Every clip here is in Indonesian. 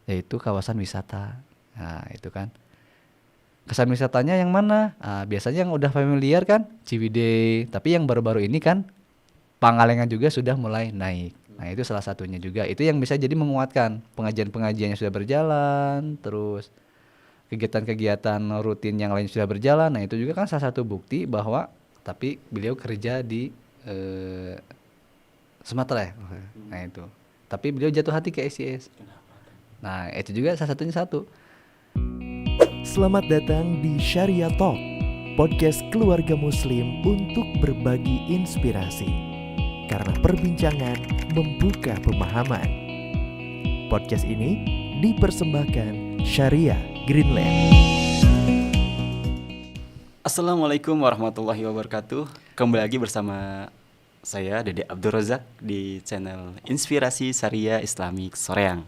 yaitu kawasan wisata. Nah, itu kan. Kesan wisatanya yang mana? Biasanya yang udah familiar kan Ciwidey, tapi yang baru-baru ini kan Pangalengan juga sudah mulai naik. Nah, itu salah satunya juga. Itu yang bisa jadi menguatkan pengajian-pengajian yang sudah berjalan, terus kegiatan-kegiatan rutin yang lain sudah berjalan. Nah, itu juga kan salah satu bukti bahwa tapi beliau kerja di eh, Sumatera ya. Nah, itu. Tapi beliau jatuh hati ke SCS. Nah, itu juga salah satunya satu. Selamat datang di Sharia Talk, podcast keluarga muslim untuk berbagi inspirasi. Karena perbincangan membuka pemahaman. Podcast ini dipersembahkan Sharia Greenland. Assalamualaikum warahmatullahi wabarakatuh. Kembali lagi bersama saya Dede Abdul Razak di channel Inspirasi Syariah Islamic Soreang.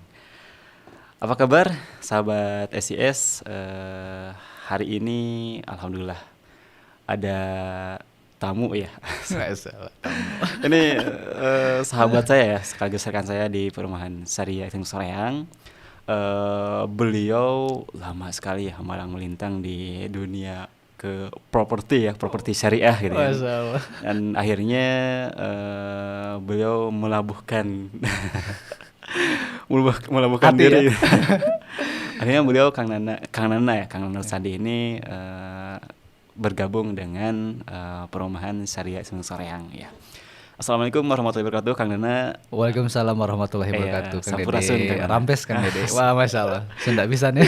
Apa kabar sahabat SIS? Hari ini alhamdulillah ada tamu ya. Nggak salah. Ini sahabat saya ya, sekaligus rekan saya di perumahan Syariah Islamic Soreang. Beliau lama sekali ya malang melintang di dunia ke properti syariah gitu ya. Masalah. Dan akhirnya beliau melabuhkan melabuhkan Hati diri. ya? Akhirnya beliau Kang Nana Sandi ini bergabung dengan perumahan Syariah Islamic Soreang ya. Assalamualaikum warahmatullahi wabarakatuh, Kang Nana. Waalaikumsalam warahmatullahi wabarakatuh, Kang Sampurasun, Dede. Kang Nana. Rampes, Kang Dede. Wah, masalah. Sunda bisa nih.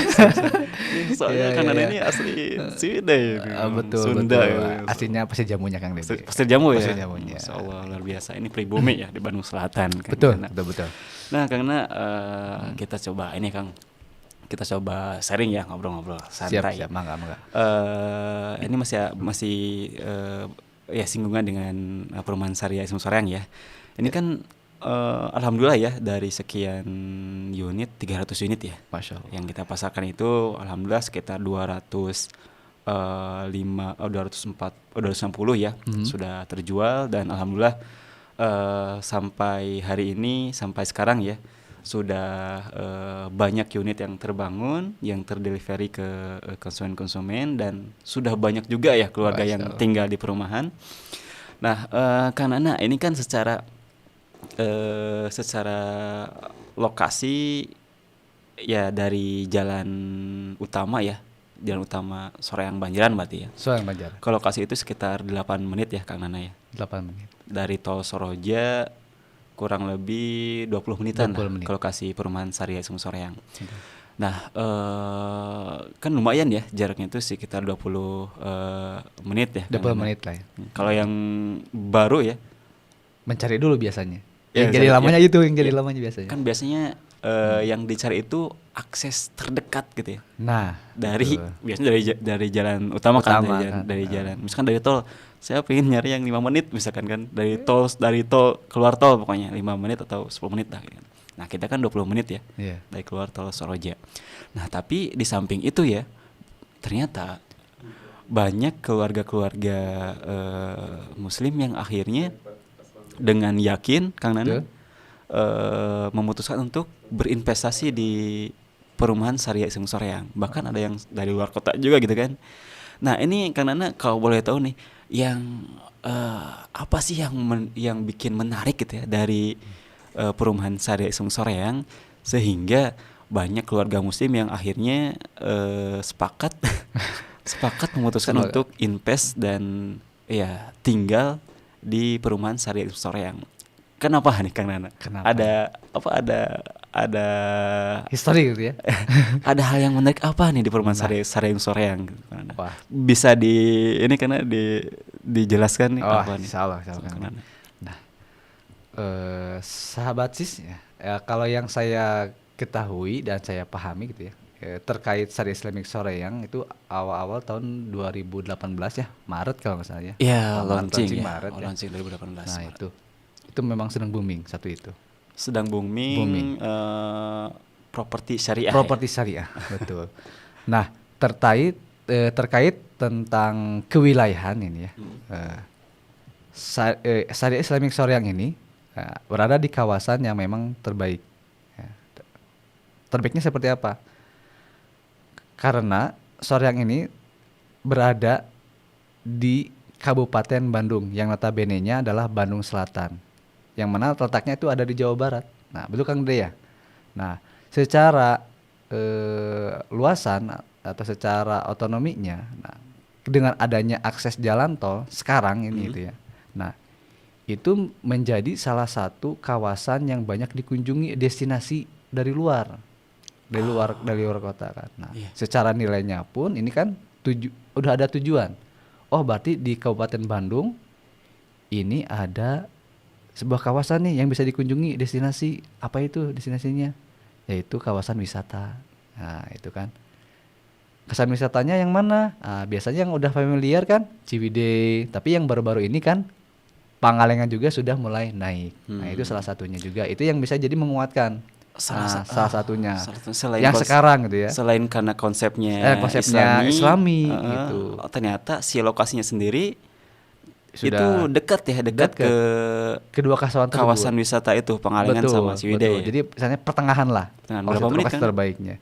Soalnya Iya, Kang iya, Nana iya. ini asli Ciwidey, Betul, Sunda. betul. Ya. Aslinya pasti jamunya, Kang Dede. Pasir Jamu ya. Pasir Jamunya. Masya Allah luar biasa. Ini pribumi ya di Bandung Selatan. Kang Betul, Nana. betul, betul. Nah, Kang Nana, kita coba ini Kang. Kita coba sharing ya, ngobrol-ngobrol santai. Siap, mangga. Ini masih ya singgungan dengan perumahan Syariah Islamic Soreang ya. Ini kan alhamdulillah ya dari sekian unit 300 unit ya. Masya Allah. Yang kita pasarkan itu alhamdulillah sekitar 260 ya sudah terjual, dan alhamdulillah sampai hari ini, sampai sekarang ya sudah banyak unit yang terbangun, yang terdelivery ke konsumen-konsumen, dan sudah banyak juga ya keluarga Masya yang Allah. tinggal di perumahan. Nah, Kang Nana, ini kan secara lokasi ya dari jalan utama Soreang Banjaran berarti ya. Soal Banjar, Ke lokasi itu sekitar 8 menit ya Kang Nana ya. 8 menit. Dari tol Soroja kurang lebih 20 menitan 20 lah menit. ke lokasi perumahan Syariah Islamic Soreang. Nah, kan lumayan ya jaraknya itu sekitar 20 menit ya Kang 20 Nana. menit lah ya. Kalau yang baru ya, Mencari dulu biasanya. Ya, Yang jadi cari- lamanya ya, itu, yang jadi ya. lamanya biasanya. kan biasanya yang dicari itu akses terdekat gitu ya. Nah, Dari betul. biasanya dari jalan utama kan, Utama dari kan. jalan misalkan dari tol, saya pengen nyari yang 5 menit misalkan kan, dari tol keluar tol pokoknya 5 menit atau 10 menit lah gitu. Nah, kita kan 20 menit ya Iya. dari keluar tol Soroja. Nah, tapi di samping itu ya ternyata banyak keluarga-keluarga muslim yang akhirnya dengan yakin Kang Nana Betul. memutuskan untuk berinvestasi di perumahan Syariah Islamic Soreang. Bahkan ada yang dari luar kota juga gitu kan. Nah, ini Kang Nana kalau boleh tahu nih, yang apa sih yang bikin menarik gitu ya dari perumahan Syariah Islamic Soreang sehingga banyak keluarga muslim yang akhirnya sepakat memutuskan Sepakat. untuk invest dan ya tinggal di perumahan Syariah Islamic Soreang. Kenapa nih Kang Nana? Kenapa? Ada Histori gitu ya. ada hal yang menarik apa nih di perumahan Nah. Syariah Islamic Soreang? Wah. Bisa dijelaskan nih Oh, apa nih? insyaallah, Kang Nana. Nah, sahabat sis ya, kalau yang saya ketahui dan saya pahami gitu ya, terkait Syariah Islamic Soreang itu awal-awal tahun 2018 ya, Maret kalau nggak salah ya. Ya, Maret, launching ya. Maret ya. Launching 2018. Nah, Maret. itu memang sedang booming satu itu. Sedang booming, Booming. properti syariah. Properti syariah, betul. Nah, terkait tentang kewilayahan ini ya. Syariah Islamic Soreang ini berada di kawasan yang memang terbaik. Ya. Terbaiknya seperti apa? Karena Soreang ini berada di Kabupaten Bandung yang notabene-nya adalah Bandung Selatan. Yang mana letaknya itu ada di Jawa Barat. Nah, betul Kang Dede ya? Nah, secara luasan atau secara otonominya, nah, dengan adanya akses jalan tol sekarang ini itu ya. Nah, itu menjadi salah satu kawasan yang banyak dikunjungi destinasi dari luar kota kan. Nah, secara nilainya pun ini kan udah ada tujuan. Oh, berarti di Kabupaten Bandung ini ada sebuah kawasan nih yang bisa dikunjungi destinasi. Apa itu destinasinya? Yaitu kawasan wisata. Nah, itu kan. Kesan wisatanya yang mana? Biasanya yang udah familiar kan Ciwidey, tapi yang baru-baru ini kan Pangalengan juga sudah mulai naik. Nah, itu salah satunya juga. Itu yang bisa jadi menguatkan. Salah satunya yang sekarang gitu ya. Selain karena konsepnya Islami gitu. Ternyata si lokasinya sendiri sudah itu dekat ke kedua kawasan wisata itu Pangalengan sama Ciwidey. Jadi misalnya pertengahan lah. Berapa menit kan? Terbaiknya.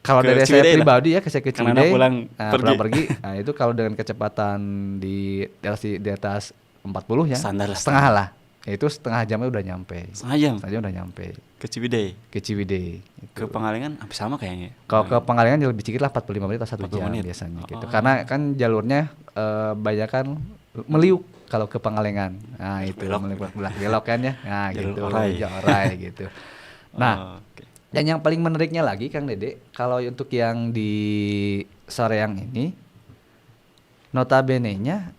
Kalau dari saya pribadi ya, saya ke Ciwidey pulang pergi. Nah, itu kalau dengan kecepatan di atas 40 ya. Setengah lah. Itu setengah jamnya udah nyampe. Setengah jam udah nyampe. Ke Ciwidey. Gitu. Ke Pangalengan hampir sama kayaknya. Kalau ke Pangalengan lebih sedikit lah, 45 menit atau 1 jam biasanya gitu. Karena kan jalurnya banyak kan meliuk kalau ke Pangalengan. Nah, itu belok kan ya. Nah, gitu. Orai gitu. Nah, dan yang paling menariknya lagi Kang Dede, kalau untuk yang di Soreang ini notabene-nya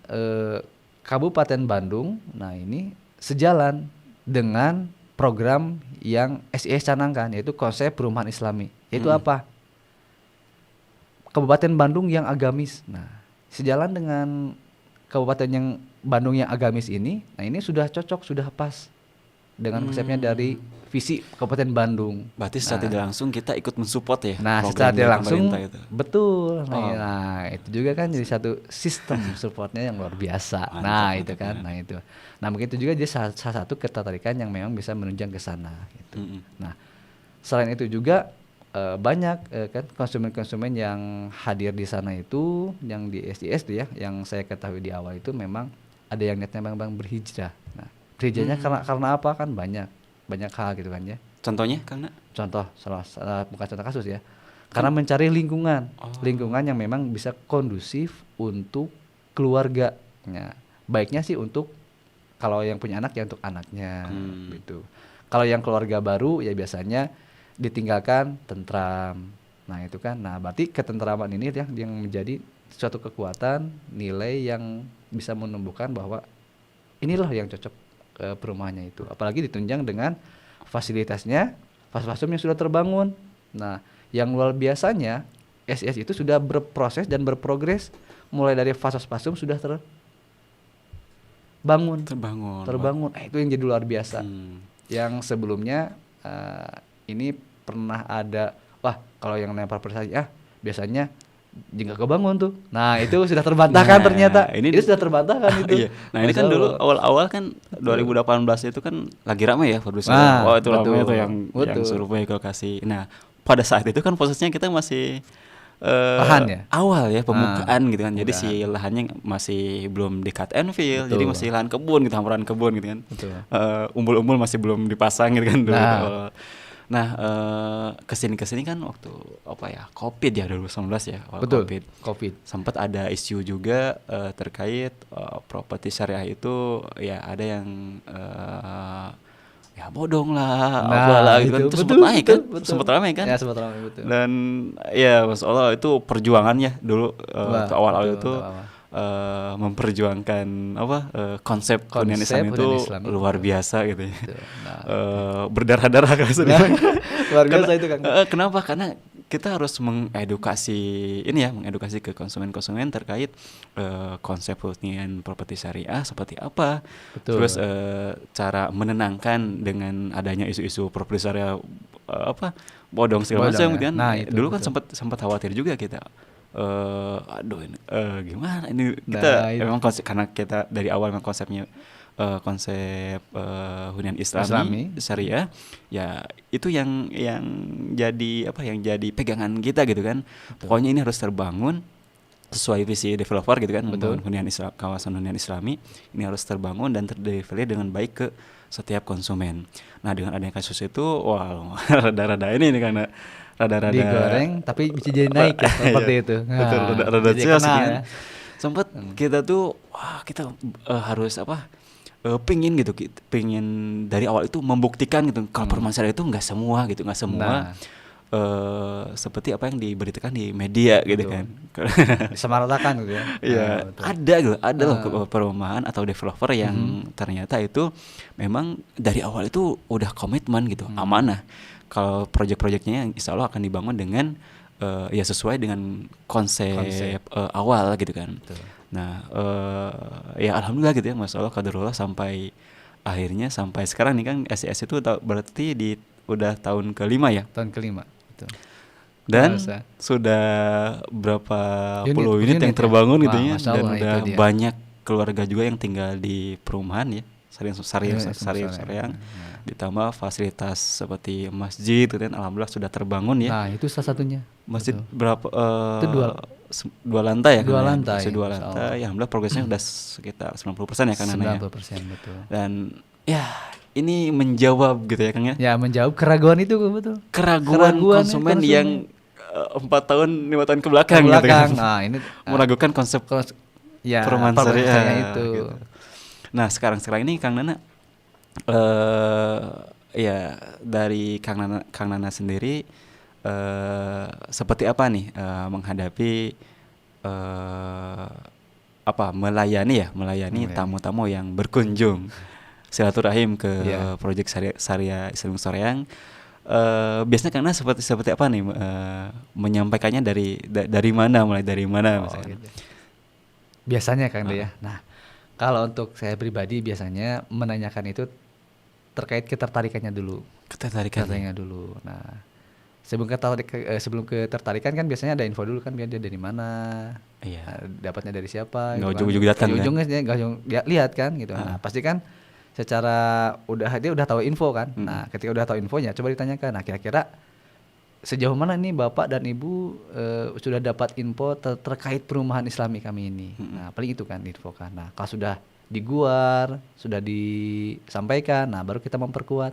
Kabupaten Bandung, nah ini sejalan dengan program yang SIS canangkan, yaitu konsep perumahan Islami. Yaitu apa? Kabupaten Bandung yang agamis. Nah, sejalan dengan Kabupaten yang Bandung yang agamis ini, nah ini sudah cocok, sudah pas dengan konsepnya dari visi Kabupaten Bandung. Berarti secara tidak langsung kita ikut mensupport ya. Nah, secara tidak langsung betul. Nah, itu juga kan jadi satu sistem supportnya yang luar biasa. Itu kan. Nah, itu. Nah, mungkin itu juga jadi salah satu ketertarikan yang memang bisa menunjang ke sana gitu. Nah, selain itu juga banyak kan konsumen-konsumen yang hadir di sana itu yang di SIS tuh ya, yang saya ketahui di awal itu memang ada yang niatnya memang berhijrah. Nah, berhijrahnya karena apa kan banyak hal gitu kan ya. Contohnya karena? Contoh bukan contoh kasus ya. Karena mencari lingkungan yang memang bisa kondusif untuk keluarganya. Baiknya sih untuk kalau yang punya anak ya untuk anaknya gitu. Kalau yang keluarga baru ya biasanya ditinggalkan tentram. Nah, itu kan. Nah, berarti ketentraman ini yang menjadi suatu kekuatan, nilai yang bisa menumbuhkan bahwa inilah yang cocok perumahannya itu. Apalagi ditunjang dengan fasilitasnya, fas-fasum yang sudah terbangun. Nah, yang luar biasanya SIS itu sudah berproses dan berprogres mulai dari fas-fasum sudah terbangun. Itu yang jadi luar biasa. Yang sebelumnya ini pernah ada kalau yang lempar prestasi biasanya jika kebangun tuh. Nah, itu sudah terbantahkan ternyata. Itu sudah terbantahkan itu. Iya. Nah, ini kan dulu awal-awal kan 2018 itu kan lagi ramai ya produser. Itu ramai itu yang survei lokasi. Nah, pada saat itu kan prosesnya kita masih lahan ya? Awal ya pembukaan gitu kan. Jadi si lahannya masih belum di cut and fill. Jadi masih lahan kebun gitu, hamparan kebun gitu kan. Umbul-umbul masih belum dipasang gitu kan dulu. Nah, kesini kan waktu COVID ya 2019 ya. COVID. Sempat ada isu juga terkait properti syariah itu ya ada yang ya bodong lah, apalah gitu kan. Itu sempat naik kan? Sempat ramai kan? Ya, sempat ramai betul. Dan ya Mas Allah itu perjuangannya dulu awal-awal itu memperjuangkan konsep hunian Islam itu luar biasa gitu ya. Berdarah-darah kan luar biasa itu kan. Kenapa? Karena kita harus mengedukasi ke konsumen-konsumen terkait konsep hunian properti syariah seperti apa. Terus cara menenangkan dengan adanya isu-isu properti syariah bodong segala macam kan. Nah, dulu kan sempat khawatir juga kita. Gimana ini kita memang karena kita dari awal memang konsepnya konsep hunian Islami syariah, ya itu yang jadi apa, yang jadi pegangan kita gitu kan. Pokoknya ini harus terbangun sesuai visi developer gitu kan, membangun kawasan hunian Islami ini harus terbangun dan terdelivery dengan baik ke setiap konsumen. Nah dengan adanya kasus itu, wow, rada-rada ini nih, karena rada-rada digoreng tapi bisa jadi naik ya, seperti itu. Betul, Nah, rada-rada jadi chaos kena gitu kan. ya. Sempet kita tuh, wah kita harus apa, pingin gitu, pingin dari awal itu membuktikan gitu kalau perumahan syariah itu nggak semua gitu, nggak semua seperti apa yang diberitakan di media gitu kan. Disamaratakan gitu ya. Iya, betul. ada loh perumahan atau developer yang ternyata itu memang dari awal itu udah komitmen gitu, amanah. Kalau proyek-proyeknya insya Allah akan dibangun dengan ya sesuai dengan konsep awal gitu kan. Betul. Nah, ya alhamdulillah gitu ya, Masya Allah, qadarullah, sampai akhirnya sampai sekarang nih kan SIS itu berarti udah tahun ke-5 ya. Tahun ke-5. Betul. Dan Masa. sudah berapa puluh Unit unit yang terbangun gitu ya, Masya dan Allah, udah itu dia. banyak keluarga juga yang tinggal di perumahan ya, Syariah. Ditambah fasilitas seperti masjid gitu kan, alhamdulillah sudah terbangun ya. Nah, itu salah satunya. Masjid Betul. berapa? Itu dua lantai ya? Dua kan? lantai, Masih 2 Masya lantai. Allah. Ya, alhamdulillah progresnya udah sekitar 90% ya kan Nana ya. 90% betul. Dan ya ini menjawab gitu ya Kang ya. Ya, menjawab keraguan itu betul. Keraguan konsumen yang 4 tahun 5 tahun ke belakang, gitu kan. Nah, ini Meragukan konsep ya, perumahan syariah itu. gitu. Nah, sekarang ini Kang Nana, ya dari Kang Nana sendiri seperti apa nih menghadapi melayani tamu-tamu yang berkunjung silaturahim ke proyek Syariah Islam Soreang. Biasanya Kang Nana seperti apa nih menyampaikannya, dari mana, mulai dari mana misalnya? Gitu. Biasanya Kang ya. Nah, kalau untuk saya pribadi biasanya menanyakan itu terkait ketertarikannya dulu. Ketertarikannya dulu. Nah, sebelum ketertarikan kan biasanya ada info dulu kan, dia dari mana, dapatnya dari siapa. Nggak ujung-ujung datang kan? Nggak ujung lihat kan gitu. Nah, pasti kan secara dia udah tahu info kan. Nah, ketika udah tahu infonya, coba ditanyakan. Nah, kira-kira sejauh mana nih Bapak dan Ibu sudah dapat info terkait perumahan Islami kami ini. Nah, paling itu kan info kan. Nah, kalau sudah diguar, sudah disampaikan, nah baru kita memperkuat.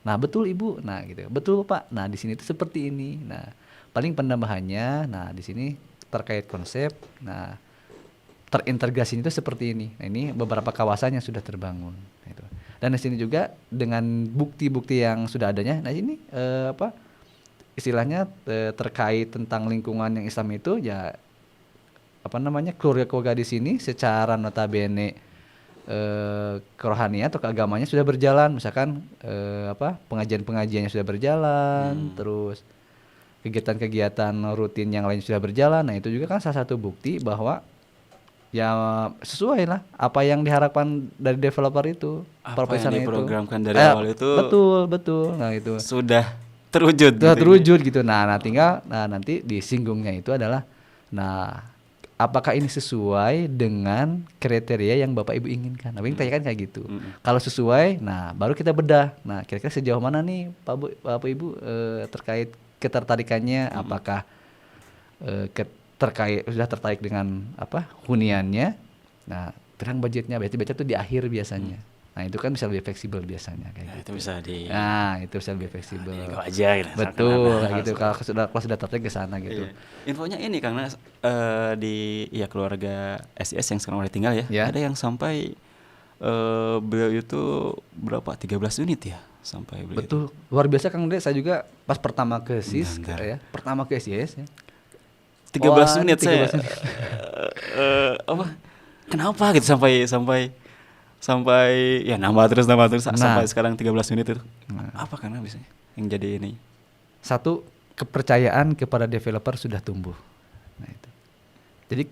Nah, betul Ibu. Nah, gitu. Betul Pak. Nah, di sini itu seperti ini. Nah, paling penambahannya, nah di sini terkait konsep. Nah, terintegrasinya itu seperti ini. Nah, ini beberapa kawasan yang sudah terbangun. Gitu. Dan di sini juga dengan bukti-bukti yang sudah adanya. Nah, ini istilahnya terkait tentang lingkungan yang Islam itu ya keluarga-keluarga di sini secara notabene kerohanian atau keagamanya sudah berjalan, misalkan pengajian-pengajiannya sudah berjalan, terus kegiatan-kegiatan rutin yang lain sudah berjalan. Nah, itu juga kan salah satu bukti bahwa ya sesuai lah apa yang diharapkan dari developer itu, apa yang diprogramkan dari awal itu betul. Nah, itu sudah terwujud. Gitu. Nah, tinggal nanti disinggungnya itu adalah apakah ini sesuai dengan kriteria yang Bapak Ibu inginkan. Nah, yang tanyakan kayak gitu. Kalau sesuai, nah baru kita bedah. Nah, kira-kira sejauh mana nih Bapak Ibu terkait ketertarikannya, apakah sudah tertarik dengan huniannya. Nah, terang budgetnya, budget itu di akhir biasanya. Nah, itu kan bisa lebih fleksibel biasanya kayak gitu. Itu bisa lebih fleksibel. Aja, gitu. Betul, gitu. Kalau sudah tertarik ke sana gitu. Iya. Infonya ini karena di keluarga SIS yang sekarang udah tinggal ya. Ada yang sampai beliau itu berapa? 13 unit ya sampai beliau. Betul. Luar biasa Kang Dek, saya juga pas pertama ke SIS pertama ke SIS ya. 13 unit saya. Kenapa gitu sampai ya nambah terus sampai sekarang 13 unit itu. Apa karena biasanya yang jadi ini? Satu, kepercayaan kepada developer sudah tumbuh. Nah, itu. Jadi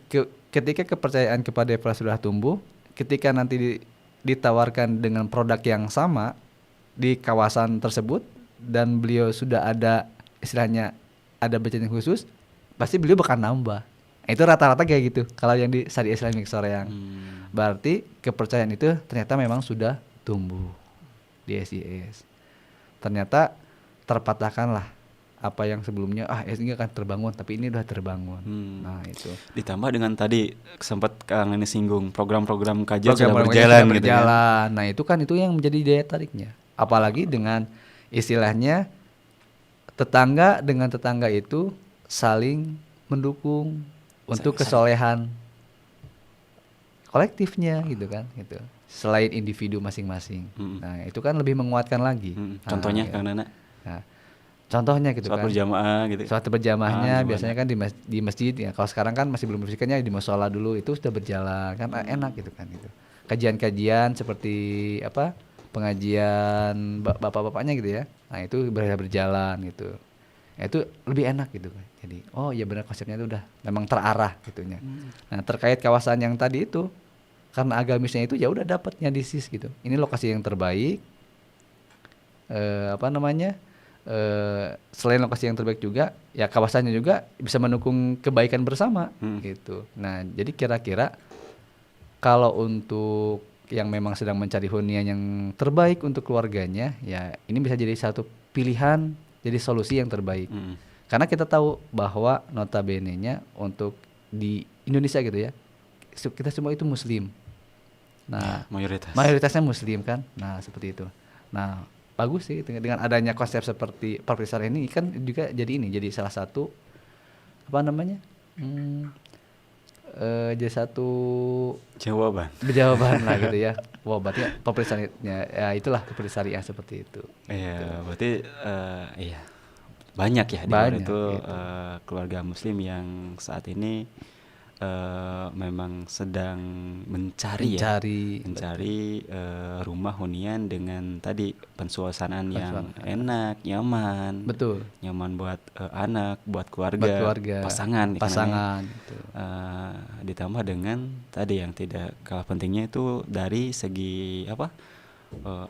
ketika kepercayaan kepada developer sudah tumbuh, ketika nanti ditawarkan dengan produk yang sama di kawasan tersebut dan beliau sudah ada istilahnya ada budget yang khusus, pasti beliau bakal nambah. Itu rata-rata kayak gitu. Kalau yang di Syariah Islamic Soreang. Berarti kepercayaan itu ternyata memang sudah tumbuh di SIS. Ternyata terpatahkanlah apa yang sebelumnya ini akan terbangun, tapi ini udah terbangun. Nah itu. Ditambah dengan tadi sempat Kang ini singgung program-program kajian Program sudah berjalan sudah gitu kan. berjalan. Nah itu kan itu yang menjadi daya tariknya. Apalagi dengan istilahnya tetangga dengan tetangga itu saling mendukung untuk kesolehan kolektifnya gitu kan gitu. Selain individu masing-masing. Nah, itu kan lebih menguatkan lagi. Contohnya Nah, Kang Nana Nah, contohnya gitu sholat kan. berjamaah gitu. Sholat berjamaahnya Gimana? biasanya kan di masjid ya. Kalau sekarang kan masih belum berfisiknya di musola dulu, itu sudah berjalan kan enak gitu kan gitu. Kajian-kajian seperti apa? Pengajian bapak-bapaknya gitu ya. Nah, itu berjalan gitu. Ya, itu lebih enak gitu kan. Jadi, oh ya benar konsepnya itu udah memang terarah gitunya. Nah, terkait kawasan yang tadi itu karena agamisnya itu ya udah dapatnya di SIS gitu. Ini lokasi yang terbaik. Selain lokasi yang terbaik juga, ya kawasannya juga bisa mendukung kebaikan bersama gitu. Nah, jadi kira-kira kalau untuk yang memang sedang mencari hunian yang terbaik untuk keluarganya, ya ini bisa jadi satu pilihan, jadi solusi yang terbaik. Karena kita tahu bahwa notabene-nya untuk di Indonesia gitu ya, kita semua itu Muslim. Nah, mayoritasnya Muslim kan. Nah, seperti itu. Nah, bagus sih dengan adanya konsep seperti Parpisar ini kan juga jadi salah satu jadi satu jawaban lah gitu ya. Wah, berarti Parpisarnya ya itulah Parpisar yang seperti itu. Iya, berarti iya banyak ya di luar itu gitu. Keluarga Muslim yang saat ini memang sedang mencari rumah hunian dengan tadi pensuasanaan yang enak, nyaman. Betul. Nyaman buat anak, buat keluarga, pasangan gitu. Ditambah dengan tadi yang tidak kalah pentingnya itu dari segi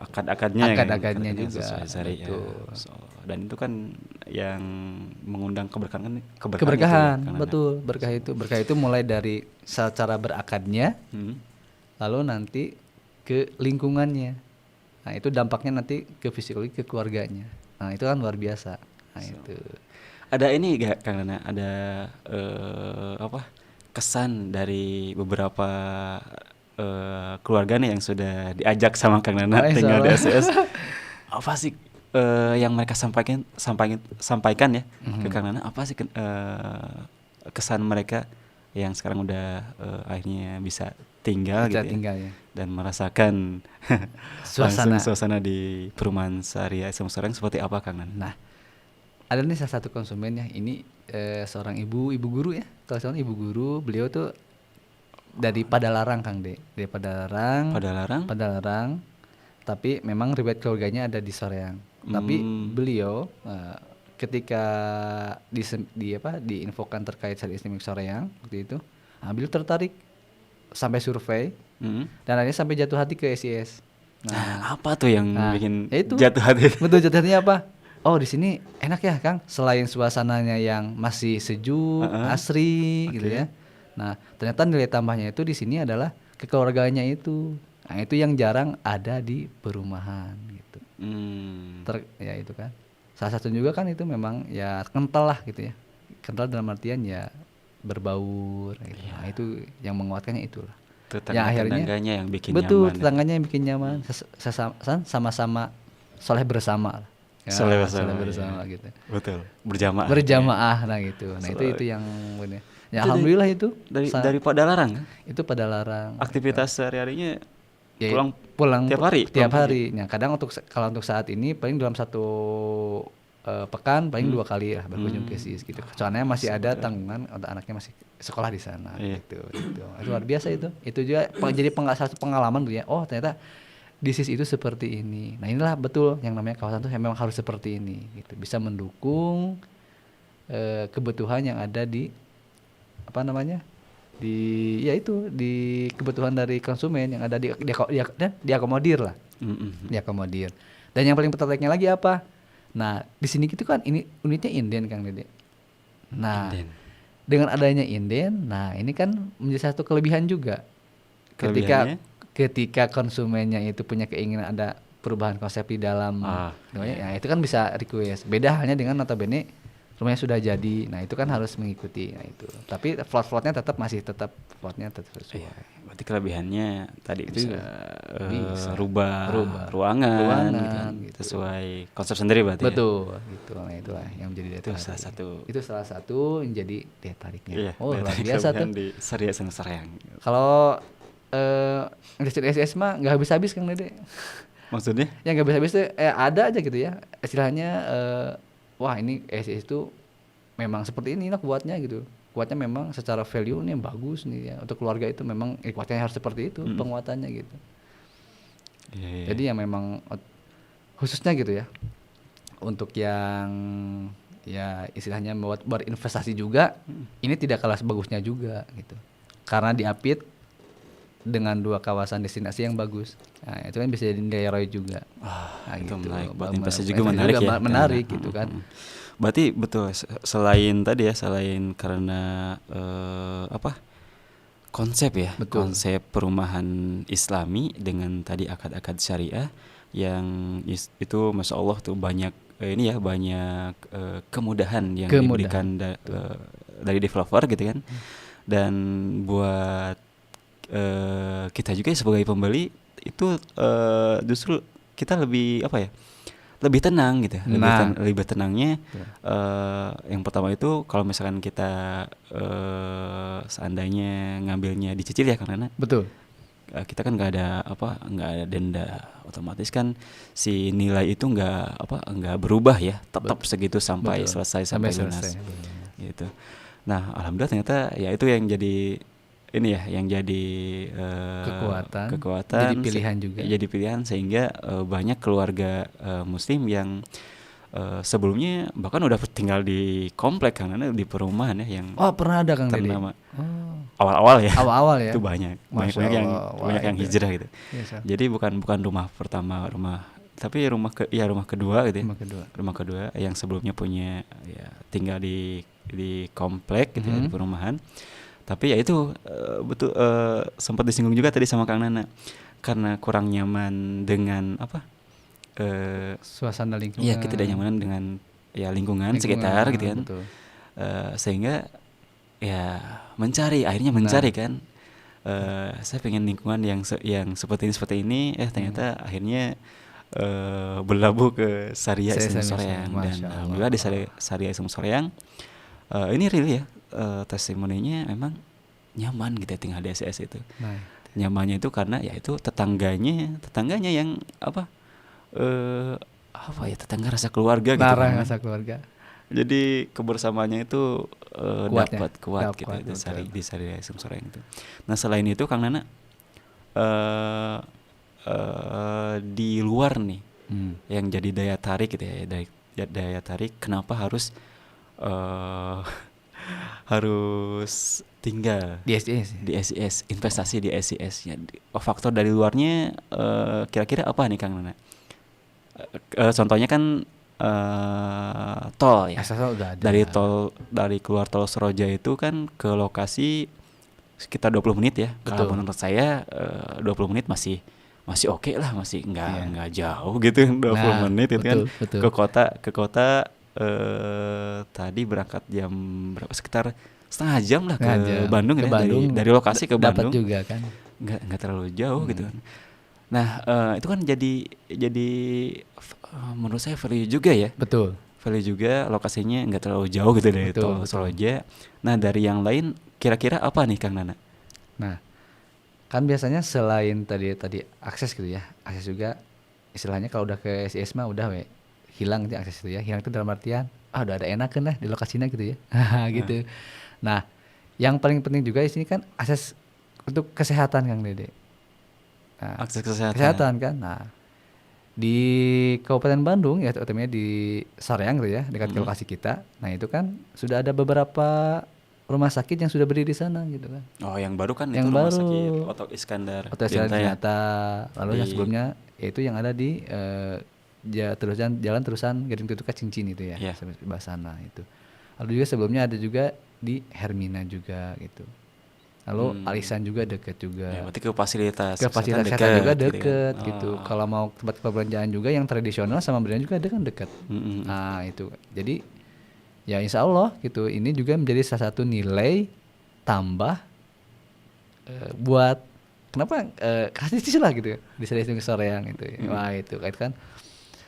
akad-akadnya juga sesuai syariah. Dan itu kan yang mengundang keberkahan betul. Berkah itu mulai dari secara berakadnya, lalu nanti ke lingkungannya. Nah, itu dampaknya nanti ke psikologi, ke keluarganya. Nah, itu kan luar biasa. Nah, itu. Ada ini gak Kang Nana, ada kesan dari beberapa keluarga nih yang sudah diajak sama Kang Nana tinggal di SIS. Apa sih yang mereka sampaikan ya ke Kang Nana? Apa sih kesan mereka yang sekarang udah akhirnya bisa tinggal gitu ya, dan merasakan suasana di perumahan Syariah Islam Soreang seperti apa Kang Nana? Nah, ada nih salah satu konsumen ya, ini seorang ibu guru ya. Kalau seorang ibu guru, beliau tuh dari Padalarang Kang De, dari Padalarang, tapi memang riwayat keluarganya ada di Soreang. Tapi beliau ketika diinfokan terkait Syariah Islamic Soreang waktu itu, beliau tertarik sampai survei dan akhirnya sampai jatuh hati ke SIS. Nah, apa tuh yang bikin itu, jatuh hati? Betul, jatuh hatinya apa? Oh, di sini enak ya Kang, selain suasananya yang masih sejuk, asri gitu ya. Nah, ternyata nilai tambahnya itu di sini adalah kekeluargaannya itu. Nah, itu yang jarang ada di perumahan gitu. Ya itu kan. Salah satu juga kan itu memang ya kental lah gitu ya. Kental dalam artian ya berbaur gitu. Nah, itu yang menguatkannya itulah. Tetangganya yang bikin betul, nyaman. Tetangganya yang bikin nyaman. Sama-sama soleh bersama lah. Ya, soleh bersama gitu. Betul. Berjamaah. Nah gitu. Nah, itu yang benar. Ya alhamdulillah itu dari Padalarang. Itu Padalarang. Aktivitas sehari-harinya pulang tiap hari. Ya. Nah, kadang kalau untuk saat ini paling dalam satu pekan paling 2 kali lah berkunjung ke SIS gitu. Soalnya masih ada tanggungan untuk anaknya masih sekolah di sana gitu. Itu luar biasa itu. Itu juga jadi satu pengalaman tuh ya. Oh, ternyata di SIS itu seperti ini. Nah, inilah betul yang namanya kawasan tuh memang harus seperti ini gitu. Bisa mendukung kebutuhan yang ada di di kebutuhan dari konsumen yang ada diakomodir lah. Diakomodir. Dan yang paling tertariknya lagi apa? Nah, di sini gitu kan ini unitnya inden Kang Dede. Nah, dengan adanya inden, nah ini kan menjadi satu kelebihan juga. Kelebihannya? Ketika konsumennya itu punya keinginan ada perubahan konsep di dalam namanya, ya itu kan bisa request. Beda halnya dengan notabene rumahnya sudah jadi, nah itu kan harus mengikuti. Nah itu, tapi float-floatnya tetap sesuai. Iya, berarti kelebihannya tadi Itu bisa bisa rubah ruangan gitu kan, sesuai konsep sendiri berarti. Betul, gitu. Nah itulah yang menjadi daya Itu tarik. salah satu yang jadi daya tariknya. iya, Oh daya luar tarik biasa kelebihan tuh. di Saria Seng Soreang. Kalau industri SIS mah nggak habis-habis Kang Dede. Maksudnya? Yang nggak habis-habis tuh ada aja gitu ya. Istilahnya wah ini SIS itu memang seperti ini lah kuatnya gitu. Kuatnya memang secara value nih bagus nih ya. Untuk keluarga itu memang kuatnya harus seperti itu penguatannya gitu. Iya. Jadi yang memang khususnya gitu ya. Untuk yang ya istilahnya buat berinvestasi juga ini tidak kalah bagusnya juga gitu. Karena diapit dengan 2 kawasan destinasi yang bagus. Nah, itu kan bisa jadi nilai ROI juga. Nah, itu gitu. menarik buat investasi Investasi juga menarik ya. menarik Karena, gitu kan. Berarti betul selain tadi ya, selain karena konsep ya, Betul. konsep perumahan Islami dengan tadi akad-akad syariah yang itu Masya Allah tuh banyak banyak kemudahan yang diberikan dari developer gitu kan. Dan buat kita juga sebagai pembeli itu justru kita lebih lebih tenang gitu, lebih tenangnya. Yang pertama itu kalau misalkan kita seandainya ngambilnya dicicil ya, karena Betul. Kita kan nggak ada denda, otomatis kan si nilai itu nggak berubah ya, tetap segitu sampai selesai sampai lunas gitu. Nah alhamdulillah ternyata ya itu yang jadi yang jadi kekuatan jadi pilihan juga. Jadi pilihan sehingga banyak keluarga muslim yang sebelumnya bahkan udah tinggal di komplek karena di perumahan ya yang pernah ada Kang Dede. Awal-awal ya. Awal-awal ya. Itu banyak yang hijrah gitu. Yes, jadi bukan rumah pertama, tapi rumah kedua gitu ya. Rumah kedua yang sebelumnya punya tinggal di komplek gitu ya, di perumahan. Tapi ya itu betul sempat disinggung juga tadi sama Kang Nana, karena kurang nyaman dengan suasana lingkungan. Iya, ketidaknyamanan dengan lingkungan sekitar gitu kan. Sehingga akhirnya mencari kan. Saya pengen lingkungan yang seperti ini ternyata akhirnya berlabuh ke Saria Islam Soreang. Dan alhamdulillah di Saria Islam Soreang ini real ya. Testimoninya memang nyaman gitu ya tinggal di SIS itu. Nyamannya itu karena ya itu tetangganya yang tetangga rasa keluarga gitu kan. Rasa keluarga. Jadi kebersamaannya itu dapat kuat gitu kuat, di Saria Islam Soreang itu. Nah selain itu Kang Nana di luar nih yang jadi daya tarik gitu ya, daya tarik kenapa harus tinggal di SIS, investasi di SIS-nya. Faktor dari luarnya kira-kira apa nih Kang Nana? Contohnya kan tol ya. udah ada. Dari keluar tol Seroja itu kan ke lokasi sekitar 20 menit ya. Kalau menurut saya 20 menit masih oke lah, masih nggak jauh gitu 20 menit itu kan. Ke kota tadi berangkat jam berapa, sekitar setengah jam lah ke Bandung ya. Dari lokasi ke Bandung dapat juga kan, nggak terlalu jauh gitu kan. Nah itu kan jadi menurut saya value juga ya. Betul. Value juga, lokasinya nggak terlalu jauh gitu dari tol Seroja. Nah dari yang lain kira-kira apa nih Kang Nana? Nah kan biasanya selain tadi akses gitu ya, akses juga istilahnya kalau udah ke SIS mah udah hilang akses itu ya. Hilang itu dalam artian udah ada enakan lah di lokasinya gitu ya. Gitu. Nah yang paling penting juga di sini kan akses untuk kesehatan Kang Dede. Nah, akses kesehatan kan. Nah di Kabupaten Bandung ya, utamanya di Sareang gitu ya, dekat ke lokasi kita. Nah itu kan sudah ada beberapa rumah sakit yang sudah berdiri di sana gitu kan. Yang baru kan yang itu baru, rumah sakit Oto Iskandar Dinata. Lalu yang sebelumnya yaitu yang ada di jalan terusan Gading Tutuka Cincin itu ya, sebelah sana itu. Lalu juga sebelumnya ada juga di Hermina juga gitu. Lalu Alisan juga deket juga. Ya, berarti ke fasilitas Ke fasilitas kesehatan kesehatan juga gitu kan. deket gitu. Oh. Kalau mau tempat perbelanjaan juga yang tradisional sama brand juga deket. Mm-mm. Nah itu, jadi ya insya Allah gitu. Ini juga menjadi salah satu nilai tambah buat kenapa kasih lah gitu di Destinasi Soreang gitu. Wah itu kan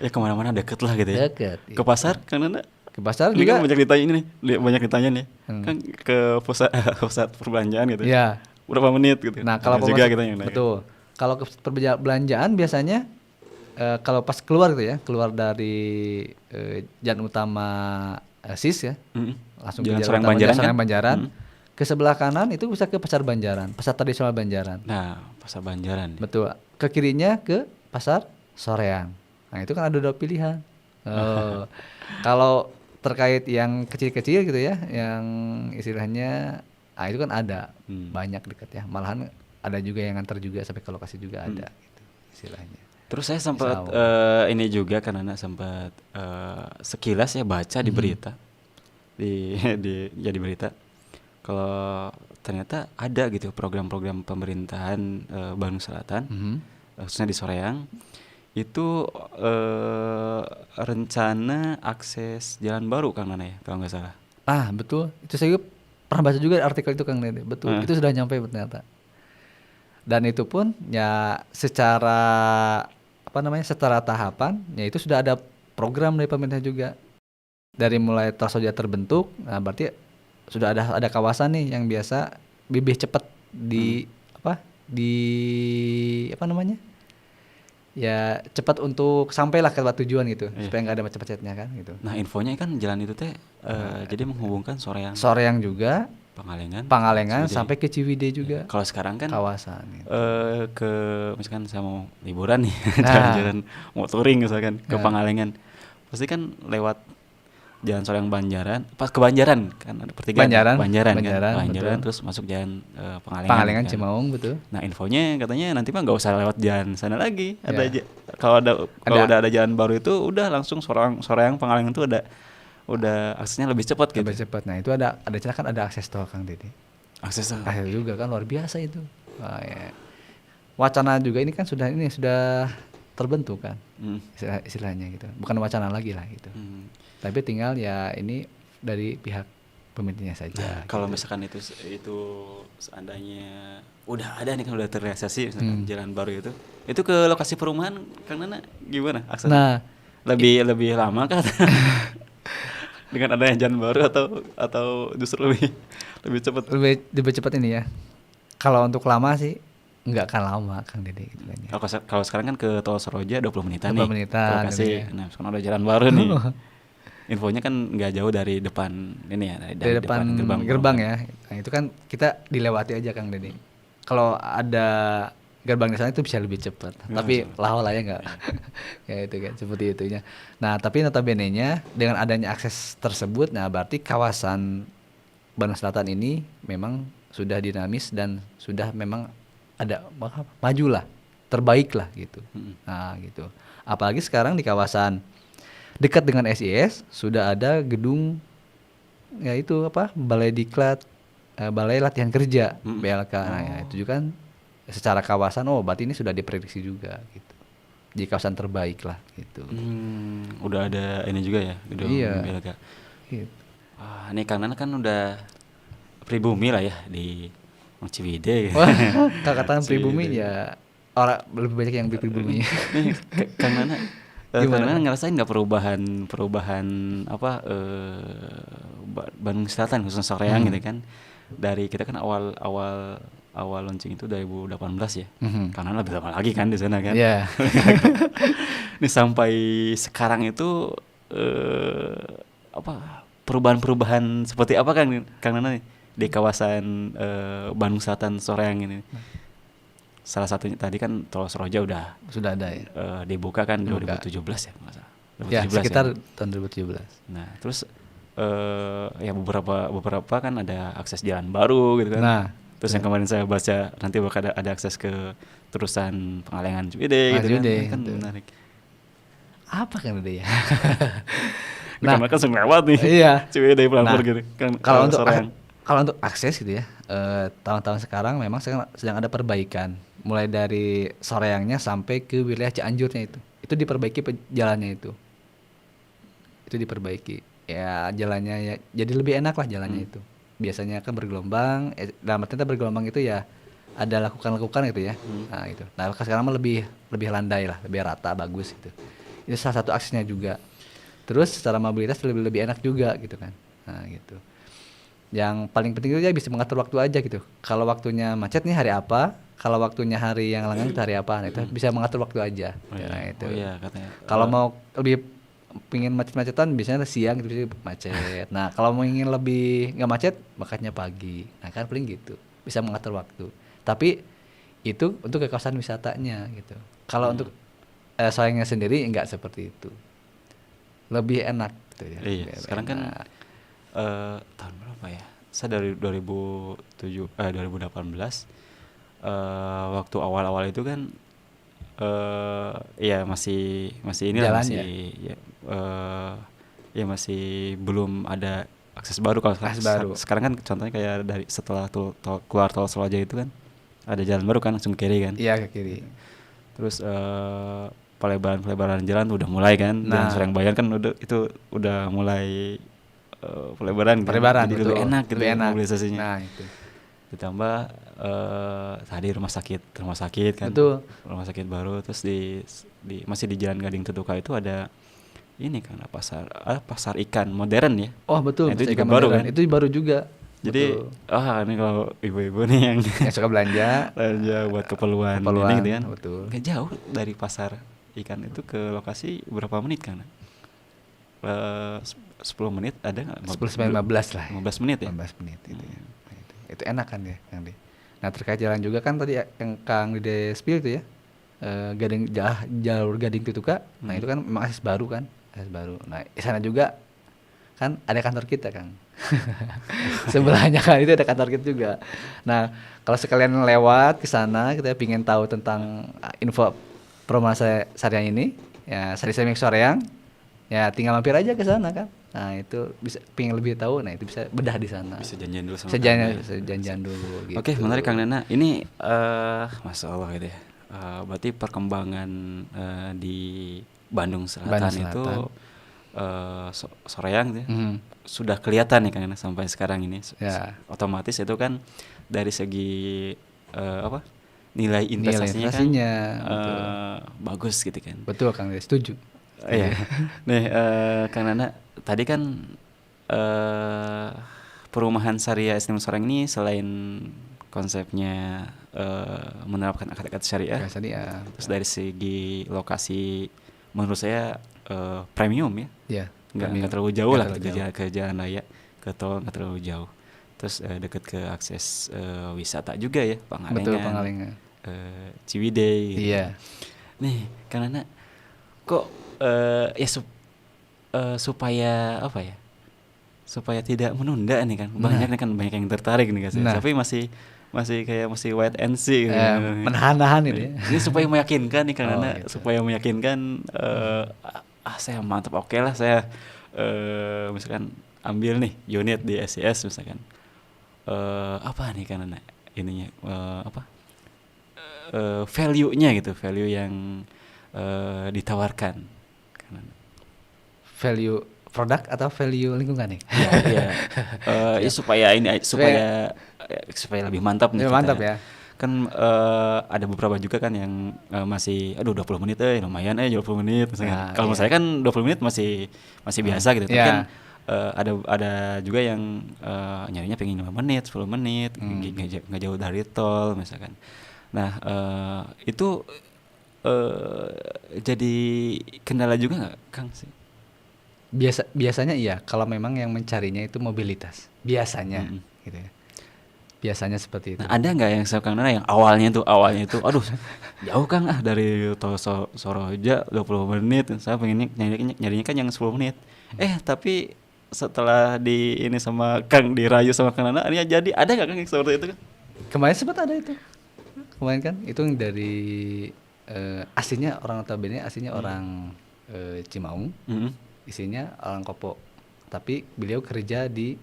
Ya kemana-mana deket lah gitu ya. deket. Ke pasar kan Nana? Ke pasar Ini juga. kan banyak ditanya ini, banyak ditanya nih. Kan ke pusat perbelanjaan gitu. Ya. Berapa menit gitu. Nah kalau Ada juga pemasok- gitu yang nanya. betul. Kalau ke perbelanjaan biasanya kalau pas keluar gitu ya, keluar dari jalan utama SIS ya, Mm-mm. langsung Jalan ke jalan Soreang utama Banjaran Jalan Soreang kan? Banjaran. Ke sebelah kanan itu bisa ke pasar Banjaran, pasar tradisional Banjaran. Nah, pasar Banjaran. Betul. Ke kirinya ke pasar Soreang. Nah itu kan ada 2 pilihan. Kalau terkait yang kecil-kecil gitu ya, yang istilahnya, itu kan ada banyak dekat ya. Malahan ada juga yang nganter juga sampai ke lokasi juga ada gitu istilahnya. Terus saya sempat ini juga kan anak sempat sekilas ya baca di berita di berita kalau ternyata ada gitu program-program pemerintahan Bandung Selatan khususnya di Soreang itu rencana akses jalan baru Kang Nana ya kalau nggak salah. Betul. Itu saya pernah baca juga artikel itu Kang Dede. Betul. Itu sudah nyampe ternyata. Dan itu pun ya secara secara tahapan ya itu sudah ada program dari pemerintah juga. Dari mulai Transroja terbentuk, nah berarti sudah ada kawasan nih yang biasa lebih cepat ya cepat untuk sampailah ke tempat tujuan gitu supaya nggak ada macet-macetnya kan gitu. Nah infonya kan jalan itu teh jadi menghubungkan Soreang juga Pangalengan sampai ke Ciwidey juga. Kalau sekarang kan kawasan gitu. Ke misalkan saya mau liburan nih jalan-jalan mau touring misalkan ke Pangalengan pasti kan lewat jalan Soreang Banjaran pas ke Banjaran kan ada pertigaan Banjaran terus masuk jalan Pangalengan kan. Cimaung betul. Nah infonya katanya nanti mah nggak usah lewat jalan sana lagi kalau udah ada jalan baru itu udah langsung Soreang Pangalengan itu udah aksesnya lebih cepat gitu. Lebih cepat. Nah itu ada kan ada akses tol Kang Dede. Akses juga kan luar biasa itu. Ya. Wacana juga ini kan sudah terbentuk kan istilahnya gitu. Bukan wacana lagi lah gitu. Tapi tinggal ya ini dari pihak pemerintahnya saja. Nah, kalau misalkan itu seandainya udah ada nih kan udah terrealisasi misalkan jalan baru itu ke lokasi perumahan Kang Nana gimana aksesnya? Nah, lebih lama kan? Dengan adanya jalan baru atau justru lebih cepat? Lebih cepat ini ya. Kalau untuk lama sih nggak akan lama Kang Dede gitu kan ya. Kalau sekarang kan ke Tol Soroja 20 menitan 20 nih. menitan. Lokasi. Nah, sekarang ada jalan baru nih. Infonya kan nggak jauh dari depan ini ya, dari depan gerbang ya. Nah, itu kan kita dilewati aja Kang Dede. Kalau ada gerbang di sana itu bisa lebih cepat. Tapi lah ya nggak. Ya itu kan seperti itunya. Nah, tapi notabene-nya dengan adanya akses tersebut, nah berarti kawasan Bandung Selatan ini memang sudah dinamis dan sudah memang ada majulah, terbaik lah gitu. Nah, gitu. Apalagi sekarang di kawasan dekat dengan SIS sudah ada gedung yaitu Balai Diklat, Balai Latihan Kerja BLK. Nah, ya, itu juga kan secara kawasan berarti ini sudah diprediksi juga gitu. Di kawasan terbaik lah gitu. Udah ada ini juga ya gedung BLK. Gitu. Wah, ini Kang Nana kan udah pribumi lah ya di Ciwidey. Wah, kata pribumi ya orang lebih banyak yang pribumi. Nih Kang Nana gimana ngerasain nggak perubahan Bandung Selatan khususnya Soreang gitu kan dari kita kan awal launching itu 2018 ya karena lebih lama lagi kan di sana kan ini sampai sekarang itu perubahan seperti apa kan Kang Nana nih di kawasan Bandung Selatan Soreang ini. Salah satunya tadi kan Tol Soroja sudah ada ya. Dibuka kan 2017 ya nggak salah. Ya sekitar tahun 2017. Nah terus ya beberapa kan ada akses jalan baru gitu kan. Nah terus yang kemarin saya baca nanti bakal ada akses ke terusan Pangalengan Ciwidey gitu kan menarik. Apa kan udah ya? Nah kan langsung lewat nih. Iya. Ciwidey Pelampur gitu kan. Kalau untuk Kalau untuk akses gitu ya, tahun-tahun sekarang memang sedang ada perbaikan. Mulai dari Soreangnya sampai ke wilayah Cianjurnya itu. Itu diperbaiki jalannya itu. Itu diperbaiki. Ya jalannya ya jadi lebih enak lah jalannya itu. Biasanya kan bergelombang, dalam artinya bergelombang itu ya ada lakukan-lakukan gitu ya. Nah itu. Nah sekarang mah lebih landai lah, lebih rata, bagus gitu. Itu salah satu aksesnya juga. Terus secara mobilitas lebih enak juga gitu kan. Nah gitu. Yang paling penting itu ya bisa mengatur waktu aja gitu. Kalau waktunya macet nih hari apa, kalau waktunya hari yang lengang itu hari apa, nah itu bisa mengatur waktu aja. Oh iya, Nah itu. oh iya katanya. Kalau mau lebih pingin macet-macetan biasanya siang gitu macet. Nah kalau mau ingin lebih nggak macet, makanya pagi. Nah kan paling gitu, bisa mengatur waktu. Tapi itu untuk ke kawasan wisatanya gitu. Kalau untuk Soreangnya sendiri nggak seperti itu. Lebih enak gitu ya. Iya, Lebih sekarang kan enak. tahun berapa ya? Saya dari 2018 waktu awal-awal itu kan ya masih inilah Jalan masih ya? ya, ya masih belum ada akses baru. Kalau Akses baru. sekarang kan contohnya kayak dari setelah keluar tol Solaja itu kan ada jalan baru kan langsung ke kiri kan. Iya ke kiri. Terus pelebaran jalan udah mulai kan. Jalan Nah. Soreang kan udah mulai pelebaran kan. Pelebaran, Jadi betul. lebih enak gitu Lebih ya enak. mobilisasinya. Nah itu. Ditambah tadi rumah sakit kan. Betul. Rumah sakit baru, terus masih di Jalan Gading Tutuka itu ada ini kan pasar ikan modern ya. Oh betul. Nah, itu Pasar juga ikan baru modern. kan. Itu baru juga. Jadi Betul. ini kalau ibu-ibu nih yang Yang suka belanja. belanja buat keperluan ini gitu kan. Betul. Gak jauh dari pasar ikan itu ke lokasi berapa menit kan? 10 menit ada nggak? 10-15 lah. 15 menit ya? 15 menit itu ya. Nah, itu enak kan ya Kang Di. Nah terkait jalan juga kan tadi yang Kang Dede spill itu ya. Jalur Gading Tutuka. Nah itu kan memang akses baru kan. Akses baru. Nah di sana juga kan ada kantor kita Kang. Sebelahnya kan itu ada kantor kita juga. Nah kalau sekalian lewat ke sana kita pingin tahu tentang info promosi Soreang ini ya Sari Semik Soreang ya tinggal mampir aja ke sana kan. Nah itu bisa pingin lebih tahu, nah itu bisa bedah di sana. Bisa janjian dulu sama Bisa Kang ya. janjian dulu gitu. Oke, menarik Kang Nana. Ini Masya Allah gitu ya. Berarti perkembangan di Bandung Selatan, Bandung itu Selatan. Soreang gitu ya, Mhm. sudah kelihatan nih Kang Nana sampai sekarang ini. Ya. Otomatis itu kan dari segi nilai investasinya kan betul. bagus gitu kan. Betul Kang, setuju. Iya. Nih Kang Nana, tadi kan perumahan Syariah Islam Soreang ini selain konsepnya menerapkan akad-akad syariah, Biasa dia. terus dari segi lokasi menurut saya premium ya. Ya. Nggak terlalu jauh lah terlalu jauh. ke jalan raya, ke tol nggak terlalu jauh. Terus dekat ke akses wisata juga ya, Pangalengan. Betul Pangalengan. Ciwidey gitu. Iya. Nih karena kok ya supaya apa ya, supaya tidak menunda nih kan, banyak yang tertarik nih guys. Tapi masih kayak masih wait and see gitu. Menahan-nahan ini ya. Ini supaya meyakinkan nih karena Gitu. supaya meyakinkan saya mantap, oke lah saya misalkan ambil nih unit di SCS misalkan, apa nih karena ininya value-nya gitu, value yang ditawarkan. Value produk atau value lingkungan nih? Iya. Ya supaya supaya lebih mantap nih. Lebih mantap ya. Kan ada beberapa juga kan yang masih 20 menit lumayan 20 menit misalnya. Kalau saya kan 20 menit masih biasa gitu. Tapi kan ada juga yang nyarinya pengen 5 menit, 10 menit, nggak jauh dari tol misalkan. Nah, itu jadi kendala juga nggak, Kang sih? Biasanya iya, kalau memang yang mencarinya itu mobilitas. Biasanya gitu ya. Biasanya seperti itu. Nah, ada nggak yang Kang Nana yang awalnya itu aduh jauh Kang dari tol Soroja 20 menit, saya pengen nyarinya kan yang 10 menit. Tapi setelah ini sama Kang dirayu sama Kang Nana, ini jadi ada nggak Kang yang seperti itu kan? Kemarin sempat ada itu. Kemarin kan itu yang dari aslinya orang notabene aslinya orang Cimaung. Isinya orang Kopo. Tapi beliau kerja di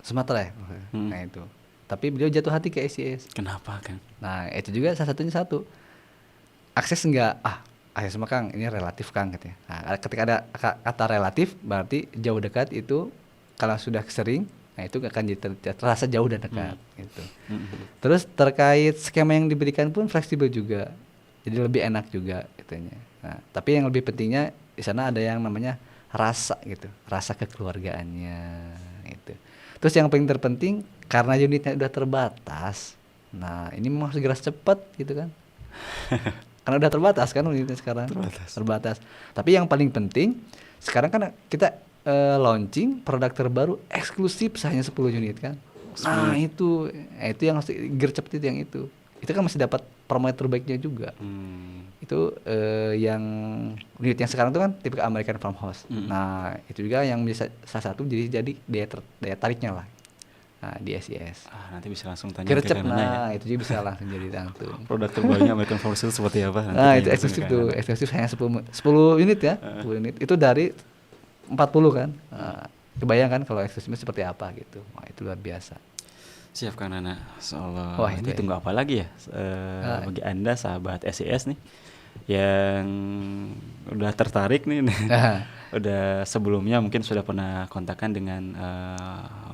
Sumatera ya. Nah itu. Tapi beliau jatuh hati ke SIS. Kenapa Kang? Nah itu juga salah satunya satu. Akses enggak, akses mah Kang ini relatif Kang gitu ya. Nah, ketika ada kata relatif berarti jauh dekat itu kalau sudah sering, nah itu akan terasa jauh dan dekat gitu. Terus terkait skema yang diberikan pun fleksibel juga. Jadi lebih enak juga itunya. Nah, tapi yang lebih pentingnya di sana ada yang namanya rasa gitu, rasa kekeluargaannya gitu. Terus yang paling terpenting karena unitnya udah terbatas. Nah, ini memang harus segera cepat gitu kan. Karena udah terbatas kan unitnya sekarang. Terbatas. Tapi yang paling penting sekarang kan kita launching produk terbaru eksklusif hanya 10 unit kan. Nah, itu yang harus gercep itu yang itu. Itu kan masih dapat promo terbaiknya juga. Itu yang unit yang sekarang itu kan tipe American Farmhouse. Nah, itu juga yang bisa salah satu jadi daya tariknya lah. Nah, di SIS. Nanti bisa langsung tanya gercep, ke Kanana ya. itu juga bisa langsung jadi langsung. Produk terbarunya American Farmhouse itu seperti apa? Nah, itu eksklusif tuh, eksklusif hanya 10 unit ya. 10 unit. Itu dari 40 kan. Kebayang kan kalau eksklusifnya seperti apa gitu. Wah, itu luar biasa. Siap Kang Nana. Soalnya Wah, ini itu tunggu apa lagi ya? Bagi Anda sahabat SIS nih yang udah tertarik nih. Udah sebelumnya mungkin sudah pernah kontakkan dengan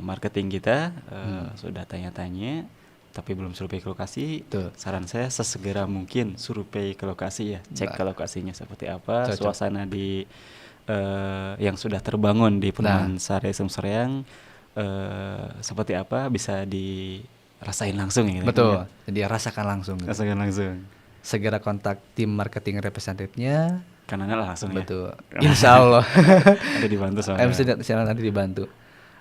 marketing kita, sudah tanya-tanya tapi belum survei ke lokasi. Saran saya sesegera mungkin survei ke lokasi ya, cek ke lokasinya seperti apa, suasana di yang sudah terbangun di perumahan Sarya Islam Soreang seperti apa, bisa dirasain langsung ya. Betul. Jadi rasakan langsung. Gitu. Rasakan langsung. Segera kontak tim marketing representatifnya. Karena langsung betul. Ya. Insya Allah. Ada dibantu soalnya. Nanti dibantu.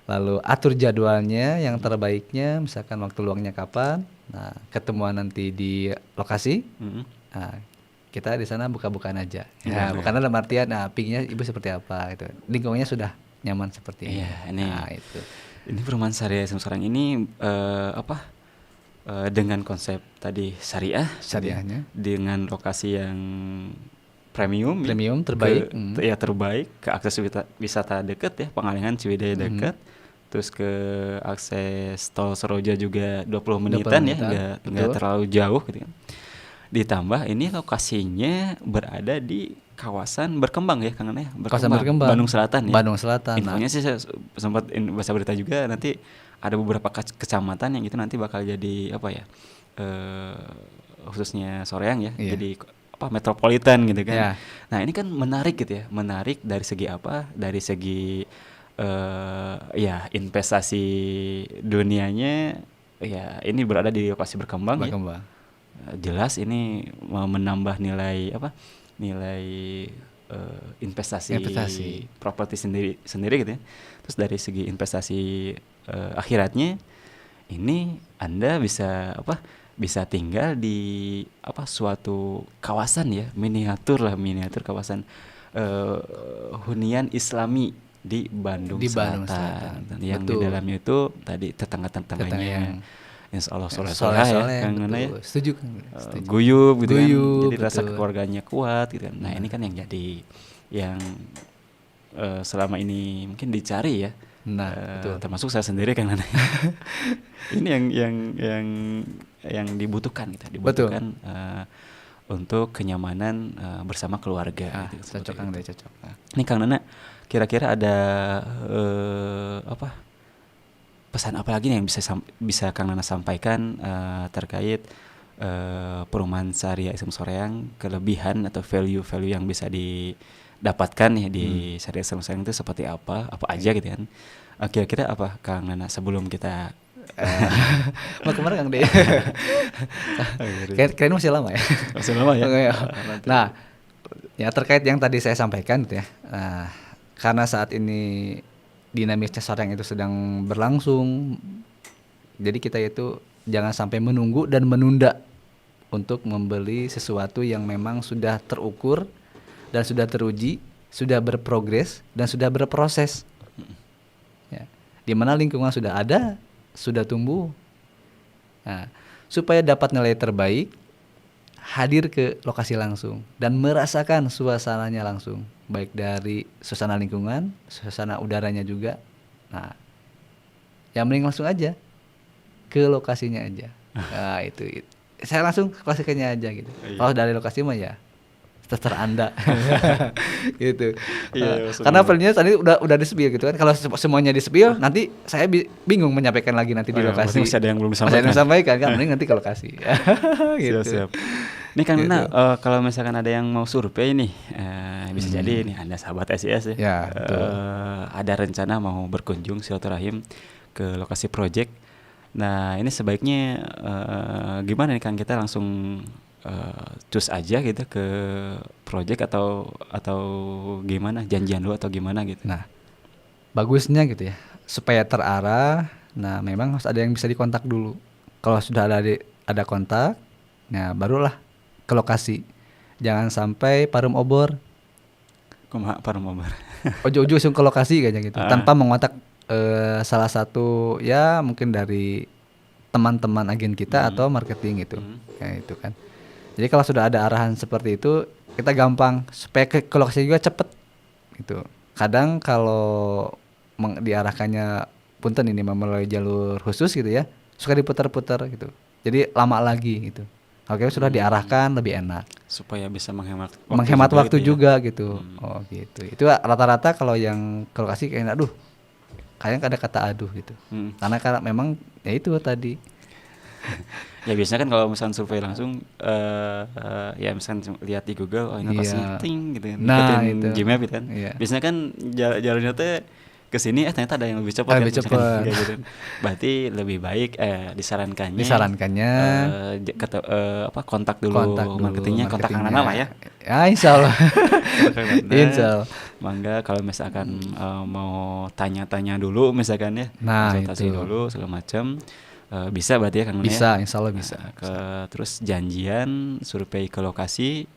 Lalu atur jadwalnya yang terbaiknya, misalkan waktu luangnya kapan. Nah, ketemuan nanti di lokasi. Nah, kita di sana buka-bukaan aja. Ya, bukan dalam artian, pinknya ibu seperti apa itu. Lingkungannya sudah nyaman seperti ini. Iya, ini. Nah, itu. Ini perumahan Sarya Islam Soreang ini dengan konsep tadi syariahnya, dengan lokasi yang premium terbaik, terbaik, ke akses wisata dekat ya, Pangalengan Ciwidey dekat, terus ke akses tol Seroja juga 20 menitan ya, nggak terlalu jauh gitu kan. Ditambah ini lokasinya berada di kawasan berkembang ya Kang Nana ya, berkembang. Bandung Selatan ya. Bandung Selatan. Infonya sih saya sempat baca berita juga, nanti ada beberapa kecamatan yang itu nanti bakal jadi apa ya, khususnya Soreang ya, jadi metropolitan gitu kan. Nah ini kan menarik gitu ya, menarik dari segi apa? Dari segi investasi dunianya ya, ini berada di lokasi berkembang. Ya. Jelas ini menambah nilai investasi properti sendiri gitu ya. Terus dari segi investasi akhiratnya ini Anda bisa tinggal di suatu kawasan ya, miniatur kawasan hunian Islami di Bandung Selatan. Yang di dalamnya itu tadi tetangga-tetangganya Insya Allah soleh ya, Kang Nana ya. Setuju kan? Guyub gitu kan. Jadi rasa keluarganya kuat gitu kan. Nah, ini kan yang jadi yang selama ini mungkin dicari ya. Nah, betul. Termasuk saya sendiri Kang Nana. Ini yang dibutuhkan gitu. Dibutuhkan untuk kenyamanan bersama keluarga gitu. Cocok Kang, cocok. Ini Kang Nana, kira-kira ada pesan apa lagi yang bisa Kang Nana sampaikan terkait perumahan Sarya Islam Soreang, kelebihan atau value yang bisa didapatkan ya di Sarya Islam Soreang itu seperti apa aja gitu kan. Kira-kira apa Kang Nana sebelum kita mau kemana Kang De? Kayaknya masih lama ya. Masih lama ya. Nah, ya terkait yang tadi saya sampaikan gitu ya. Karena saat ini dinamisnya Soreang itu sedang berlangsung, jadi kita itu jangan sampai menunggu dan menunda untuk membeli sesuatu yang memang sudah terukur dan sudah teruji, sudah berprogres dan sudah berproses ya, dimana lingkungan sudah ada, sudah tumbuh. Nah, supaya dapat nilai terbaik, hadir ke lokasi langsung dan merasakan suasananya langsung, baik dari suasana lingkungan, suasana udaranya juga. Nah, ya mending langsung aja ke lokasinya aja. Nah, itu. Saya langsung ke lokasinya aja gitu. Iya. Kalau dari lokasi mah ya terserah Anda. Gitu. Iya, maksudnya. Karena filenya tadi udah di-spill gitu kan. Kalau semuanya di-spill nanti saya bingung menyampaikan lagi nanti di Oh, lokasi. masih ada yang belum Masih ada yang disampaikan. disampaikan kan, mending nanti ke lokasi. Gitu. Siap. Ini kan Gitu. kalau misalkan ada yang mau survei nih, bisa jadi nih Anda sahabat SIS ya. Ya, betul. Ada rencana mau berkunjung silaturahim ke lokasi project. Nah, ini sebaiknya gimana nih Kang, kita langsung cus aja gitu ke project atau gimana? Janjian dulu atau gimana gitu. Nah, bagusnya gitu ya, supaya terarah. Nah, memang harus ada yang bisa dikontak dulu. Kalau sudah ada kontak, nah barulah ke lokasi. Jangan sampai parum obor, Kumaha parumomor. ojo-ojo langsung ke lokasi kayaknya gitu, Ah. tanpa mengontak salah satu ya mungkin dari teman-teman agen kita atau marketing gitu. Ya itu kan. Jadi kalau sudah ada arahan seperti itu, kita gampang supaya ke lokasi juga cepet gitu. Kadang kalau diarahkannya punten ini melalui jalur khusus gitu ya, suka diputar-putar gitu. Jadi lama lagi gitu. Oke, sudah diarahkan lebih enak. Supaya bisa menghemat Waktu gitu ya. juga gitu. Oh gitu. Itu rata-rata kalau yang ke lokasi kayak aduh, kayaknya ada kata aduh gitu. Karena memang ya itu tadi. Ya biasanya kan kalau misalnya survei langsung ya misalnya lihat di Google, oh ini lokasinya Iya. ting gitu kan. Nah, Ikutin itu. Gmap gitu kan. Iya. Biasanya kan jalannya teh ke sini ternyata ada yang lebih cepat kan, Lebih misalkan cepat. kayak gitu. Berarti lebih baik Disarankannya kontak dulu marketingnya, kontak Kang Nana lah ya. Ya, insya Allah. Kontak Kang Nana. Insya Allah. Mangga kalau misalkan mau tanya-tanya dulu misalkan ya, Nah, konsultasi itu. dulu segala macam. Bisa berarti ya Kang Nana ya? Bisa, insya Allah bisa. Terus janjian survei ke lokasi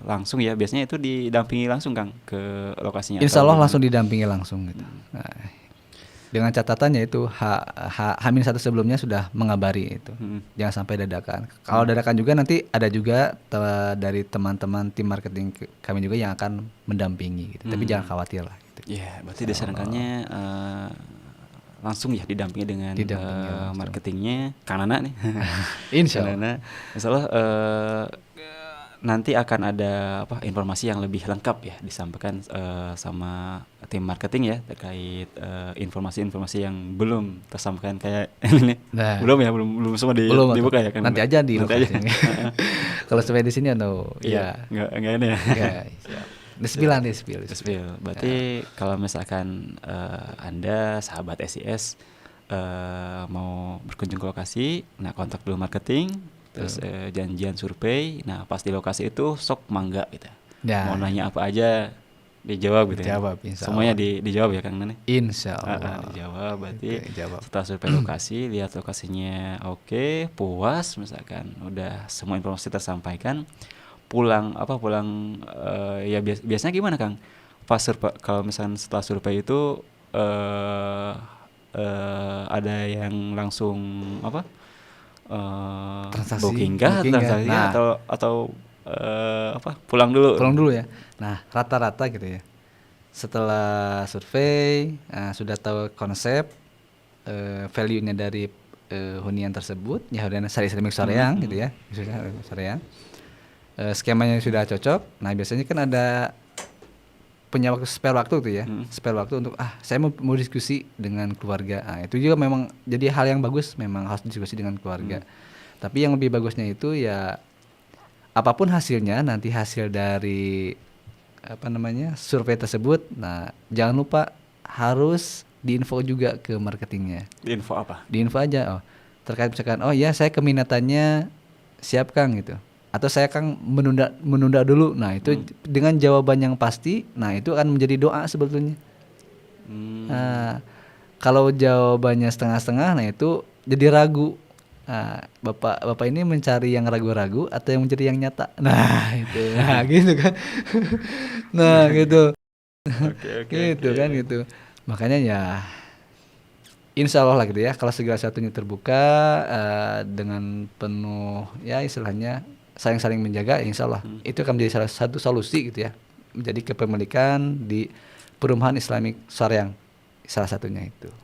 langsung ya, biasanya itu didampingi langsung Kang ke lokasinya Insya atau Allah gimana? langsung didampingi langsung gitu. Nah, dengan catatannya itu H-1 sebelumnya sudah mengabari itu. Jangan sampai dadakan. Kalau dadakan juga nanti ada juga dari teman-teman tim marketing kami juga yang akan mendampingi gitu. Tapi jangan khawatir lah gitu. Ya, berarti disarankannya langsung ya didampingi dengan Didampingi langsung. marketingnya Kang Nana nih. Insya Kang Allah. Nana, insya Allah nanti akan ada informasi yang lebih lengkap ya disampaikan sama tim marketing ya terkait informasi-informasi yang belum tersampaikan kayak ini. Nah. belum semua Belum, dibuka ya kan. nanti aja di Nanti aja. lokasinya. Kalau sampai di sini ya. Enggak ini ya. Ya, siap. Di-spill. Spill. Berarti kalau misalkan Anda sahabat SIS mau berkunjung ke lokasi, nah kontak dulu marketing, terus janjian survei. Nah, pas di lokasi itu sok mangga gitu. Ya. Mau nanya apa aja dijawab gitu. Dijawab, Ya. insya Semuanya Allah. dijawab ya Kang Nane. Insya Allah. Dijawab berarti Dijawab. setelah survei lokasi, lihat lokasinya oke, puas misalkan udah semua informasi tersampaikan, pulang ya biasanya gimana Kang? Pas kalau misalkan setelah survei itu ada yang langsung Transaksi, booking kah booking ya. transaksinya Nah. atau pulang dulu? Pulang dulu ya. Nah, rata-rata gitu ya. Setelah survei, sudah tahu konsep, value-nya dari hunian tersebut, ya hunian Sari Islamic Soreang gitu ya, khususnya Soreang. Skemanya sudah cocok. Nah, biasanya kan ada punya waktu spare waktu tuh ya, spare waktu untuk saya mau diskusi dengan keluarga. Nah, itu juga memang jadi hal yang bagus, memang harus diskusi dengan keluarga. Tapi yang lebih bagusnya itu ya apapun hasilnya, nanti hasil dari survei tersebut, nah jangan lupa harus diinfo juga ke marketingnya. Info apa? Diinfo aja, terkait misalkan, ya saya keminatannya siap Kang gitu, atau saya Kang menunda dulu. Nah itu dengan jawaban yang pasti, nah itu akan menjadi doa sebetulnya. Nah, kalau jawabannya setengah-setengah, nah itu jadi ragu. Nah, bapak ini mencari yang ragu-ragu atau yang mencari yang nyata. Nah itu, nah gitu kan. Nah gitu. Gitu kan gitu. Makanya ya insya Allah lah gitu ya, kalau segala sesuatunya terbuka dengan penuh ya istilahnya saling menjaga, insya Allah itu akan menjadi salah satu solusi gitu ya, menjadi kepemilikan di perumahan Islamic Soreang, salah satunya itu.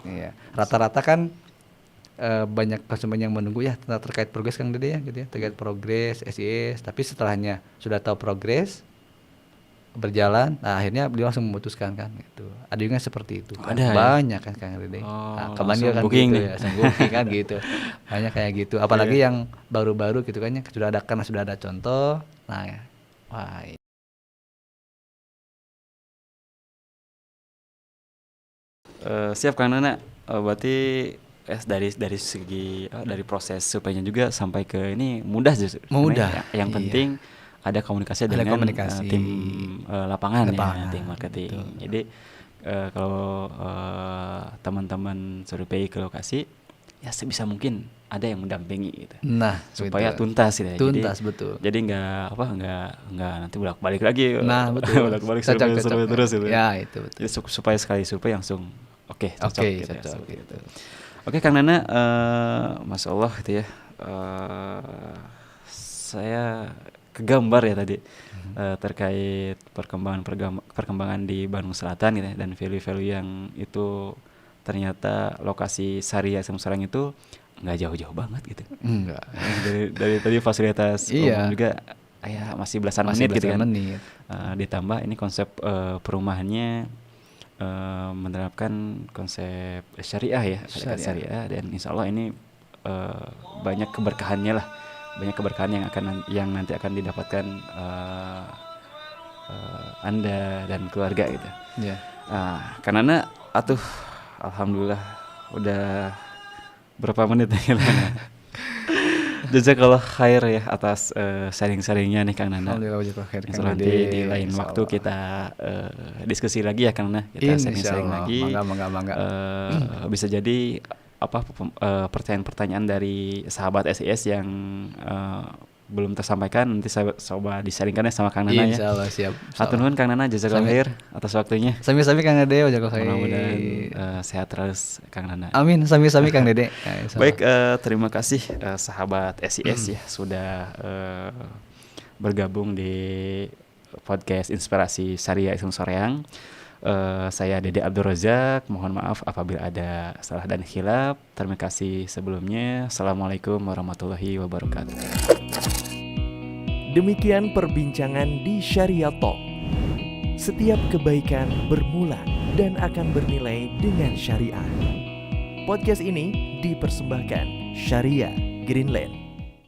Iya. Rata-rata kan banyak konsumen yang menunggu ya terkait progres Kang Dede ya gitu ya, terkait progres SIS, tapi setelahnya sudah tahu progres berjalan, nah akhirnya beliau langsung memutuskan kan gitu. Ada juga seperti itu kan. Ada ya? Banyak kan Kang Dede. Oh, Nah, kapan langsung juga kan booking gitu nih. ya, langsung booking kan gitu. Banyak kayak gitu. Apalagi Iya. yang baru-baru gitu kan ya, karena sudah ada contoh. Nah, ya. Wah, Siap Kang Nana. Berarti dari segi dari proses surveinya juga sampai ke ini mudah justru. mudah. Karena yang Iya. penting ada komunikasi Ada dengan komunikasi. tim lapangan Lapangan, ya, tim marketing. betul. Jadi kalau teman-teman survei ke lokasi ya sebisa mungkin ada yang mendampingi gitu. Nah, Supaya betul. tuntas gitu ya. Tuntas, betul. Jadi nggak nanti bolak-balik lagi. Nah, betul. bolak-balik Cocok, survei cocok. terus gitu. Ya, itu betul. Jadi supaya sekali survei langsung cocok Oke, gitu ya, cocok seperti gitu. itu. Oke Kang Nana, Masya Allah gitu ya. Saya kegambar ya tadi terkait perkembangan di Bandung Selatan gitu ya, dan value-value yang itu ternyata lokasi Saria Semarang itu nggak jauh-jauh banget gitu. Enggak. Dari tadi fasilitas Iya. umum juga ya masih belasan Masih menit gitu belasan kan. menit. Ditambah ini konsep perumahannya menerapkan konsep syariah ya, syariat syariah, dan insya Allah ini banyak keberkahannya lah, banyak keberkahan yang nanti akan didapatkan Anda dan keluarga gitu. Iya. Karena alhamdulillah udah berapa menit nih. Jazakallah khair ya atas sharing-sharingnya nih Kang Nana. Alhamdulillah jazakallah khair Kang Nanti Dede. di lain Insya waktu Allah. kita diskusi lagi ya Kang Nana. Kita Insya sharing-sharing Allah. lagi. Mangga. Bisa jadi pertanyaan-pertanyaan dari sahabat SIS yang belum tersampaikan, nanti saya coba disaringkan ya sama Kang Nana ya. Insya Allah siap. Hatur nuhun Kang Nana, jazakallah khair atas waktunya. Sami-sami Kang Dede, jazakallah khair. Mudah-mudahan sehat terus Kang Nana. Amin, sami-sami Kang Dede. Ya, insya Baik, Allah. terima kasih sahabat SIS ya sudah bergabung di podcast Inspirasi Saria Islam Soreang. Saya Dede Abdul Razak, mohon maaf apabila ada salah dan khilaf. Terima kasih sebelumnya. Assalamualaikum warahmatullahi wabarakatuh. Demikian perbincangan di Syariah Talk. Setiap kebaikan bermula dan akan bernilai dengan syariah. Podcast ini dipersembahkan Syariah Greenland.